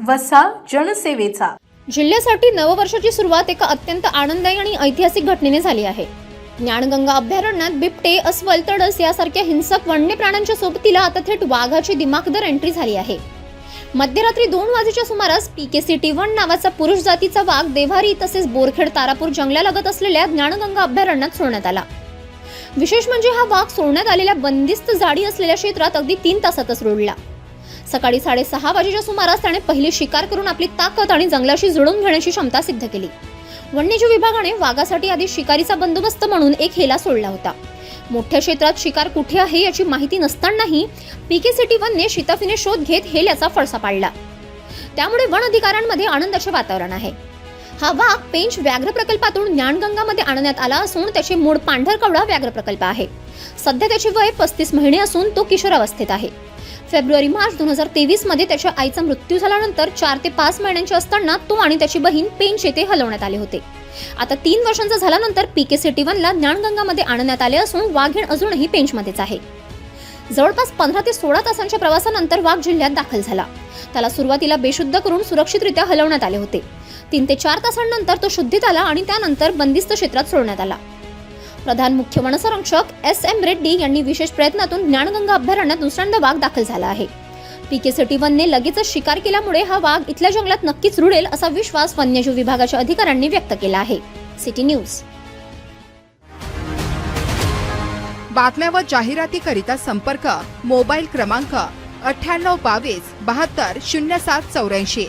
वसा जनसेवेचा। जिल्ह्यासाठी नववर्षाची सुरुवात एका अत्यंत आनंददायी आणि ऐतिहासिक घटनेने झाली आहे। ज्ञानगंगा अभयारण्यात बिबटे, अस्वल, तडस यासारख्या हिंसक वन्य प्राण्यांच्या सोबतीला आता थेट वाघाची दिमाखदार एंट्री झाली आहे। मध्यरात्री 2 वाजेच्या सुमारास PKCT1 नावाचा पुरुष जातीचा वाघ देव्हारी तसेच बोरखेड तारापूर जंगलालगत असलेल्या ज्ञानगंगा अभयारण्यात सोडण्यात आला। विशेष म्हणजे हा वाघ सोडण्यात आलेल्या बंदिस्त जाडी असलेल्या क्षेत्रात अगदी 3 तासातच रुळला। सकाळी 6:30 वाजेच्या सुमारास त्याने पहिली शिकार करून आपली ताकद आणि जंगलाशी जुळवून घेण्याची क्षमता सिद्ध केली। वन्यजीव विभागाने वाघासाठी आधी शिकारीचा बंदोबस्त म्हणून एक हेला सोडला होता। मोठ्या क्षेत्रात शिकार कुठे आहे याची माहिती नसतानाही PKCT1ने शिताफीने शोध घेत हेल्याचा फडसा पाडला। त्यामुळे वन अधिकाऱ्यांमध्ये आनंदाचे वातावरण आहे। हा वाघ पेंच व्याघ्र प्रकल्पातून ज्ञानगंगामध्ये आणण्यात आला असून त्याचे मूळ पांढरकवडा व्याघ्र प्रकल्प आहे। सध्या त्याचे वय 35 महिने असून तो किशोरावस्थेत आहे। फेब्रुवारी-मार्च 2023 मध्ये त्याच्या आईचा मृत्यू झाल्यानंतर 4 ते 5 महिन्यांचे असताना तो आणि त्याची बहीण पेंच येथे हलवण्यात आले होते। आता 3 वर्षांचा झाल्यानंतर PKCT1ला ज्ञानगंगामध्ये आणण्यात आले असून वाघीण अजूनही पेंचमध्येच आहे। जवळपास 15 ते 16 तासांच्या प्रवासानंतर वाघ जिल्ह्यात दाखल झाला। त्याला सुरुवातीला बेशुद्ध करून सुरक्षितरित्या हलवण्यात आले होते। 3 ते 4 तासांनंतर तो शुद्धीत आला आणि त्यानंतर बंदिस्त क्षेत्रात सोडण्यात आला। प्रधान मुख्य वनसंरक्षक SM रेड्डी यांनी विशेष प्रयत्नातून ज्ञानगंगा अभयारण्यात दुसऱ्यांदा वाघ दाखल झाला आहे। PKCT1ने लगेचच शिकार केल्यामुळे हा वाघ इथल्या जंगलात नक्कीच रुळेल असा विश्वास वन्यजीव विभागाच्या अधिकाऱ्यांनी व्यक्त केला आहे। City news. बातम्या व जाहिरातीकरिता संपर्क मोबाईल क्रमांक 9822 72 0784।